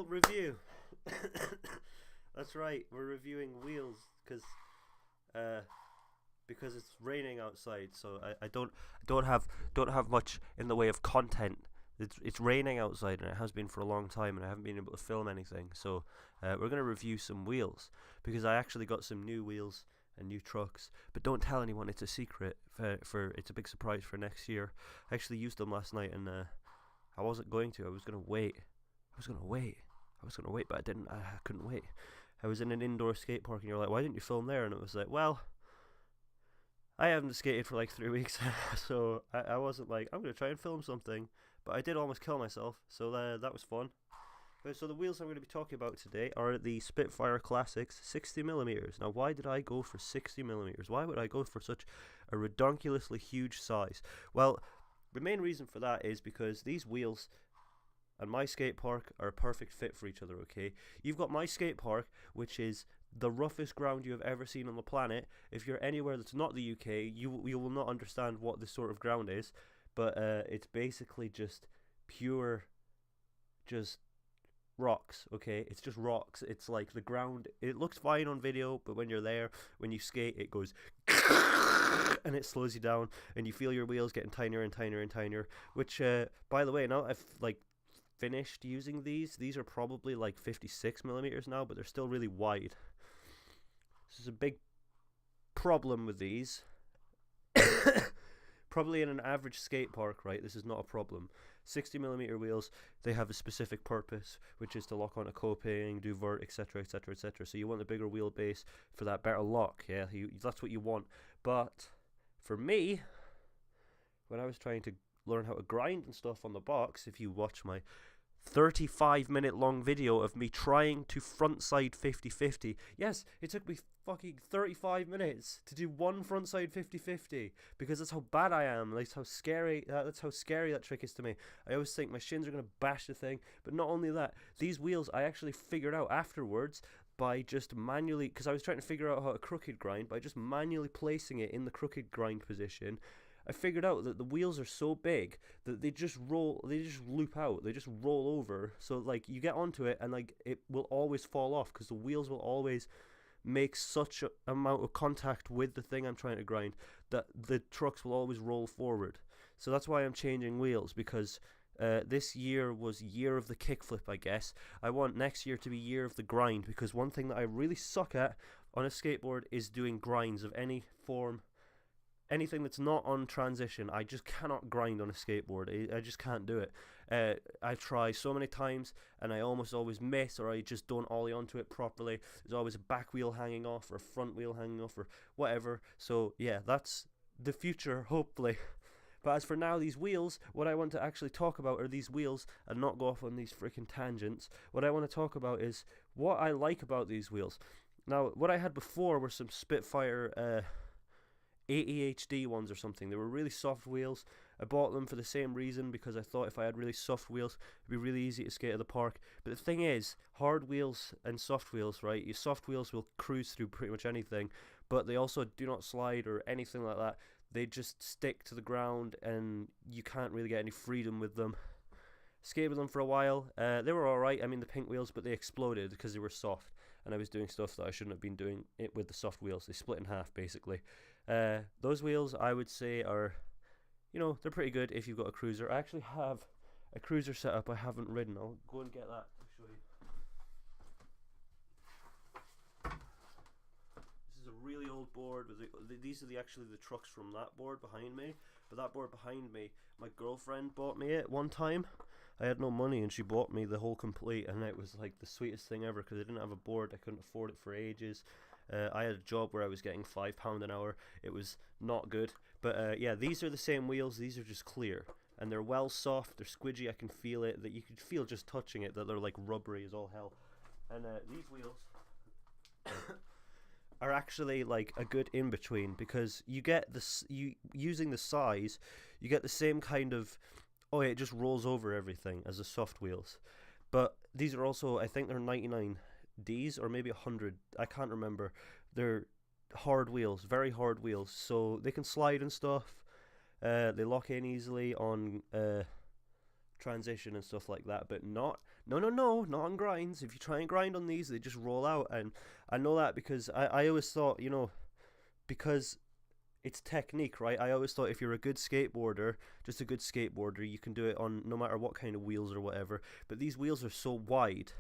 wheel review. That's right, we're reviewing wheels uh, because it's raining outside. So I don't have much in the way of content. It's raining outside and it has been for a long time, and I haven't been able to film anything. So we're gonna review some wheels because I actually got some new wheels and new trucks. But don't tell anyone; it's a secret. For it's a big surprise for next year. I actually used them last night, and I wasn't going to. I was gonna wait. But I didn't. I couldn't wait. I was in an indoor skate park, and you're like, "Why didn't you film there?" And it was like, "Well, I haven't skated for like 3 weeks, so I wasn't like, I'm gonna try and film something." But I did almost kill myself, so that was fun. So the wheels I'm going to be talking about today are the Spitfire Classics 60mm. Now, why did I go for 60mm? Why would I go for such a redonkulously huge size? Well, the main reason for that is because these wheels and my skate park are a perfect fit for each other, okay? You've got my skate park, which is the roughest ground you have ever seen on the planet. If you're anywhere that's not the UK, you will not understand what this sort of ground is, but it's basically just pure, just rocks, okay? It's just rocks. It's like the ground, it looks fine on video, but when you're there, when you skate, it goes and it slows you down, and you feel your wheels getting tinier and tinier and tinier, which by the way, now I've like finished using these are probably like 56mm now, but they're still really wide. This is a big problem with these. Probably in an average skate park, right, this is not a problem. 60mm wheels, they have a specific purpose, which is to lock onto coping, do vert, etc, etc, etc. So you want a bigger wheelbase for that better lock, yeah, that's what you want. But for me, when I was trying to learn how to grind and stuff on the box, if you watch my 35-minute long video of me trying to frontside 50-50. Yes, it took me fucking 35 minutes to do one frontside 50-50 because that's how bad I am. That's how scary that trick is to me. I always think my shins are going to bash the thing, but not only that, these wheels I actually figured out afterwards by just manually, because I was trying to figure out how to crooked grind, by just manually placing it in the crooked grind position. I figured out that the wheels are so big that they just loop out, they just roll over. So like you get onto it and like it will always fall off because the wheels will always make such an amount of contact with the thing I'm trying to grind that the trucks will always roll forward. So that's why I'm changing wheels, because this year was year of the kickflip, I guess. I want next year to be year of the grind, because one thing that I really suck at on a skateboard is doing grinds of any form. Anything that's not on transition, I just cannot grind on a skateboard. I just can't do it. I try so many times and I almost always miss, or I just don't ollie onto it properly. There's always a back wheel hanging off or a front wheel hanging off or whatever. So yeah, that's the future, hopefully. But as for now, these wheels, what I want to actually talk about are these wheels and not go off on these freaking tangents. What I want to talk about is what I like about these wheels. Now, what I had before were some Spitfire 80HD ones or something. They were really soft wheels. I bought them for the same reason, because I thought if I had really soft wheels, it'd be really easy to skate at the park. But the thing is, hard wheels and soft wheels, right? Your soft wheels will cruise through pretty much anything, but they also do not slide or anything like that. They just stick to the ground and you can't really get any freedom with them. Skated with them for a while. They were alright. I mean, the pink wheels, but they exploded because they were soft, and I was doing stuff that I shouldn't have been doing it with the soft wheels. They split in half, basically. Those wheels, I would say, are, they're pretty good if you've got a cruiser. I actually have a cruiser set up I haven't ridden. I'll go and get that to show you. This is a really old board. These are actually the trucks from that board behind me. But that board behind me, my girlfriend bought me it one time. I had no money and she bought me the whole complete, and it was like the sweetest thing ever because I didn't have a board. I couldn't afford it for ages. I had a job where I was getting £5 an hour. It was not good. But yeah, these are the same wheels. These are just clear. And they're well soft. They're squidgy. I can feel it. That you can feel just touching it. That they're like rubbery as all hell. And these wheels are actually like a good in-between, because you get this, using the size, you get the same kind of, it just rolls over everything as the soft wheels. But these are also, I think they're 99Ds or maybe 100, I can't remember. They're hard wheels, very hard wheels, so they can slide and stuff. They lock in easily on transition and stuff like that, but not not on grinds. If you try and grind on these, they just roll out. And I know that because I always thought, you know, because it's technique, right? I always thought if you're a good skateboarder, just a good skateboarder, you can do it on no matter what kind of wheels or whatever. But these wheels are so wide,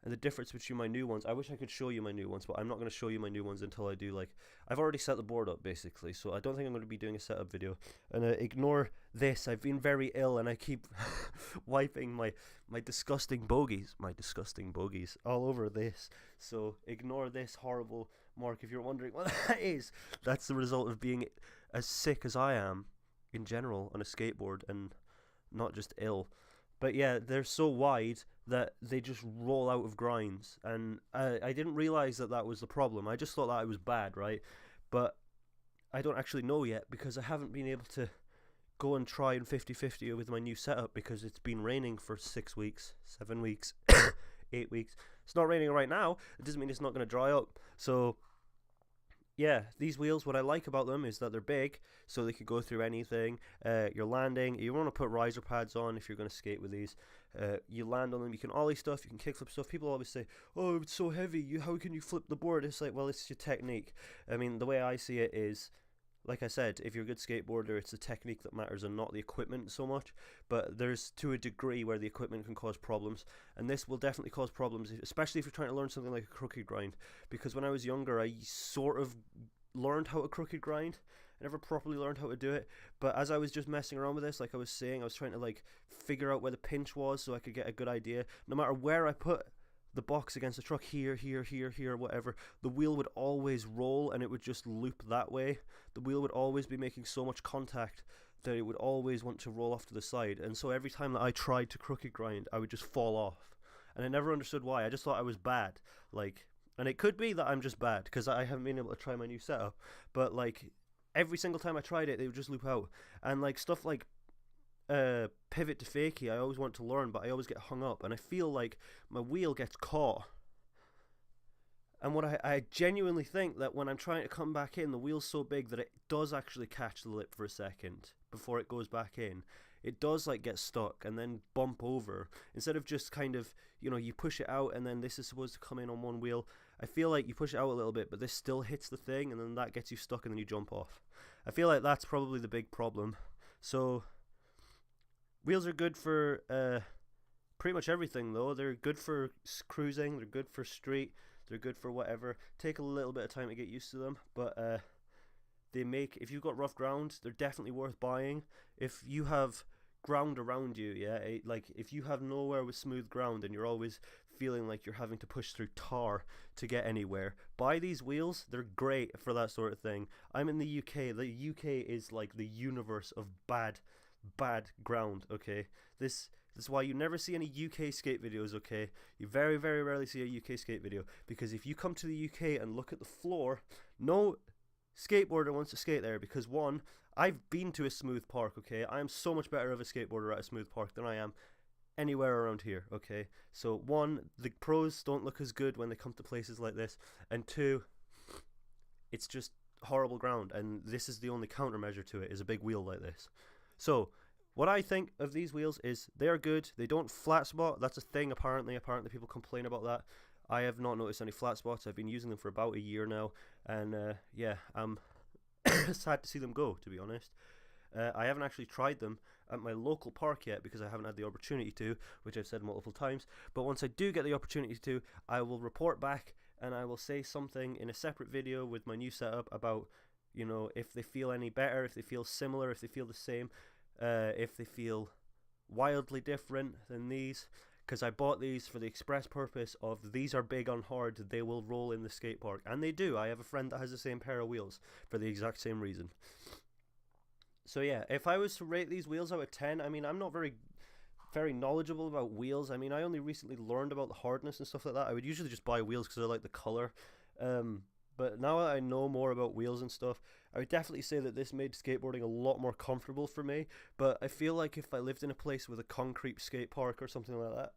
and the difference between my new ones, I wish I could show you my new ones, but I'm not going to show you my new ones until I do, like, I've already set the board up basically, so I don't think I'm going to be doing a setup video. And ignore this, I've been very ill and I keep wiping my disgusting bogies all over this, so ignore this horrible mark if you're wondering what that is. That's the result of being as sick as I am in general on a skateboard, and not just ill. But yeah, they're so wide that they just roll out of grinds, and I didn't realize that that was the problem. I just thought that I was bad, right? But I don't actually know yet, because I haven't been able to go and try and 50-50 with my new setup, because it's been raining for 6 weeks, 7 weeks, 8 weeks. It's not raining right now. It doesn't mean it's not going to dry up. So yeah, these wheels, what I like about them is that they're big, so they could go through anything. You're landing, you want to put riser pads on if you're going to skate with these. You land on them, you can ollie stuff, you can kickflip stuff. People always say, oh, it's so heavy, how can you flip the board? It's like, well, it's your technique. I mean, the way I see it is, like I said, if you're a good skateboarder, it's the technique that matters and not the equipment so much. But there's to a degree where the equipment can cause problems, and this will definitely cause problems, especially if you're trying to learn something like a crooked grind. Because when I was younger, I sort of learned how to crooked grind. I never properly learned how to do it, but as I was just messing around with this, like I was saying, I was trying to like figure out where the pinch was so I could get a good idea. No matter where I put the box against the truck, here, whatever, the wheel would always roll and it would just loop that way. The wheel would always be making so much contact that it would always want to roll off to the side. And so every time that I tried to crooked grind, I would just fall off. And I never understood why. I just thought I was bad. Like, and it could be that I'm just bad because I haven't been able to try my new setup. But like, every single time I tried it, they would just loop out. And like stuff like pivot to fakie, I always want to learn, but I always get hung up, and I feel like my wheel gets caught. And what I genuinely think that when I'm trying to come back in, the wheel's so big that it does actually catch the lip for a second before it goes back in. It does like get stuck and then bump over, instead of just kind of, you know, you push it out and then this is supposed to come in on one wheel. I feel like you push it out a little bit, but this still hits the thing, and then that gets you stuck and then you jump off. I feel like that's probably the big problem. So wheels are good for pretty much everything though. They're good for cruising, they're good for street, they're good for whatever. Take a little bit of time to get used to them, but they make, if you've got rough ground, they're definitely worth buying. If you have ground around you, yeah, like if you have nowhere with smooth ground and you're always feeling like you're having to push through tar to get anywhere, buy these wheels. They're great for that sort of thing. I'm in the UK. The UK is like the universe of bad ground, okay? This is why you never see any UK skate videos, okay? You very, very rarely see a UK skate video, because if you come to the UK and look at the floor, no skateboarder wants to skate there, because one, I've been to a smooth park, okay? I am so much better of a skateboarder at a smooth park than I am anywhere around here, okay? So one, the pros don't look as good when they come to places like this, and two, it's just horrible ground, and this is the only countermeasure to it, is a big wheel like this. So what I think of these wheels is they are good. They don't flat spot. That's a thing apparently. Apparently people complain about that. I have not noticed any flat spots. I've been using them for about a year now, and yeah, I'm sad to see them go, to be honest. I haven't actually tried them at my local park yet because I haven't had the opportunity to, which I've said multiple times. But once I do get the opportunity to, I will report back and I will say something in a separate video with my new setup about, you know, if they feel any better, if they feel similar, if they feel the same, if they feel wildly different than these. Because I bought these for the express purpose of, these are big on hard, they will roll in the skate park. And they do. I have a friend that has the same pair of wheels for the exact same reason. So yeah, if I was to rate these wheels out of 10, I mean, I'm not very knowledgeable about wheels. I mean, I only recently learned about the hardness and stuff like that. I would usually just buy wheels because I like the color. But now that I know more about wheels and stuff, I would definitely say that this made skateboarding a lot more comfortable for me. But I feel like if I lived in a place with a concrete skate park or something like that,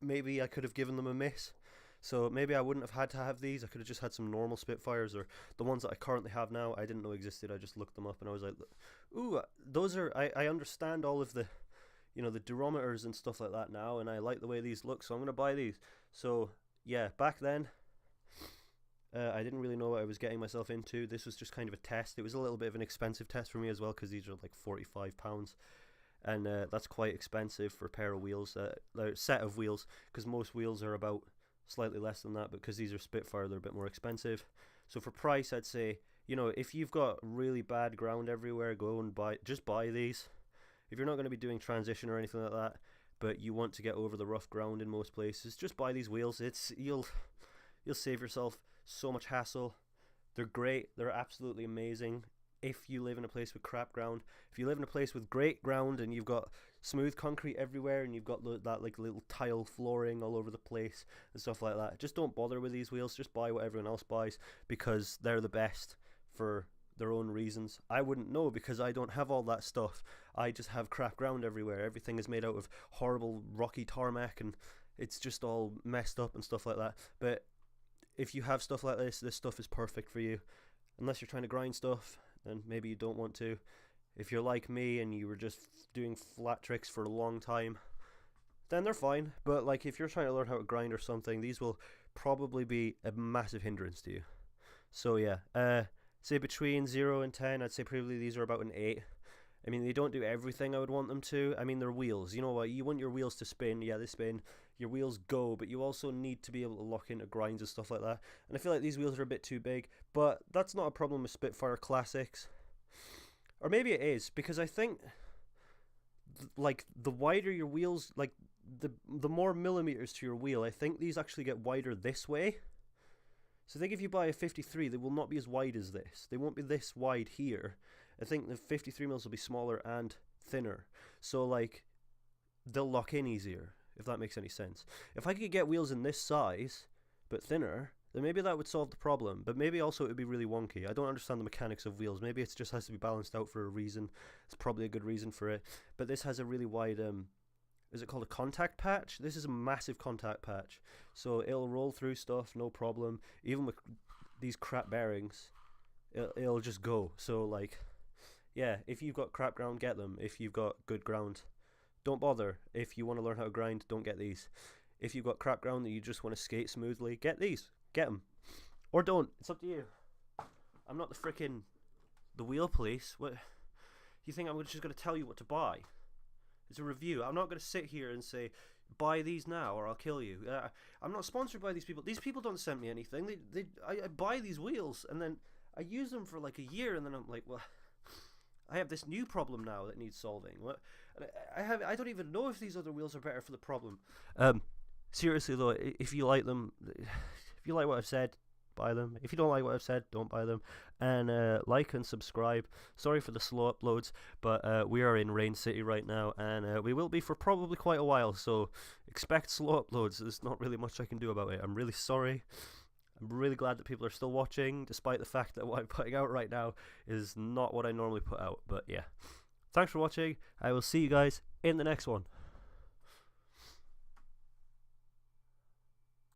maybe I could have given them a miss. So maybe I wouldn't have had to have these. I could have just had some normal Spitfires, or the ones that I currently have now I didn't know existed. I just looked them up and I was like, ooh, those are, I understand all of the, you know, the durometers and stuff like that now, and I like the way these look, so I'm going to buy these. So yeah, back then I didn't really know what I was getting myself into. This was just kind of a test. It was a little bit of an expensive test for me as well, because these are like £45, and that's quite expensive for a pair of wheels, a set of wheels, because most wheels are about slightly less than that, but because these are Spitfire, they're a bit more expensive. So for price, I'd say, you know, if you've got really bad ground everywhere, go and just buy these. If you're not going to be doing transition or anything like that, but you want to get over the rough ground in most places, just buy these wheels. You'll save yourself so much hassle. They're great. They're absolutely amazing if you live in a place with crap ground. If you live in a place with great ground and you've got smooth concrete everywhere and you've got that like little tile flooring all over the place and stuff like that, just don't bother with these wheels. Just buy what everyone else buys, because they're the best for their own reasons. I wouldn't know, because I don't have all that stuff. I just have crap ground everywhere. Everything is made out of horrible rocky tarmac, and it's just all messed up and stuff like that. But if you have stuff like this stuff is perfect for you. Unless you're trying to grind stuff, then maybe you don't want to. If you're like me and you were just doing flat tricks for a long time, then they're fine. But like, if you're trying to learn how to grind or something, these will probably be a massive hindrance to you. So yeah, say between 0 and 10, I'd say probably these are about an 8. I mean, they don't do everything I would want them to. I mean, they're wheels. You know what? You want your wheels to spin. Yeah, they spin. Your wheels go, but you also need to be able to lock into grinds and stuff like that. And I feel like these wheels are a bit too big, but that's not a problem with Spitfire Classics. Or maybe it is, because I think, like, the wider your wheels, like, the more millimeters to your wheel, I think these actually get wider this way. So I think if you buy a 53, they will not be as wide as this. They won't be this wide here. I think the 53 mils will be smaller and thinner. So, like, they'll lock in easier, if that makes any sense. If I could get wheels in this size, but thinner, then maybe that would solve the problem. But maybe also it would be really wonky. I don't understand the mechanics of wheels. Maybe it just has to be balanced out for a reason. It's probably a good reason for it. But this has a really wide, is it called a contact patch? This is a massive contact patch. So it'll roll through stuff, no problem. Even with these crap bearings, it'll just go. So, like, yeah, if you've got crap ground, get them. If you've got good ground, don't bother. If you want to learn how to grind, don't get these. If you've got crap ground that you just want to skate smoothly, get these. Get them. Or don't. It's up to you. I'm not the wheel police. What? You think I'm just going to tell you what to buy? It's a review. I'm not going to sit here and say, buy these now or I'll kill you. I'm not sponsored by these people. These people don't send me anything. I buy these wheels and then I use them for like a year and then I'm like, well, I have this new problem now that needs solving. What? I don't even know if these other wheels are better for the problem. Seriously though, if you like them, if you like what I've said, buy them. If you don't like what I've said, don't buy them. And like and subscribe. Sorry for the slow uploads, but we are in Rain City right now, and we will be for probably quite a while, so expect slow uploads. There's not really much I can do about it. I'm really sorry. I'm really glad that people are still watching, despite the fact that what I'm putting out right now is not what I normally put out. But yeah, thanks for watching. I will see you guys in the next one.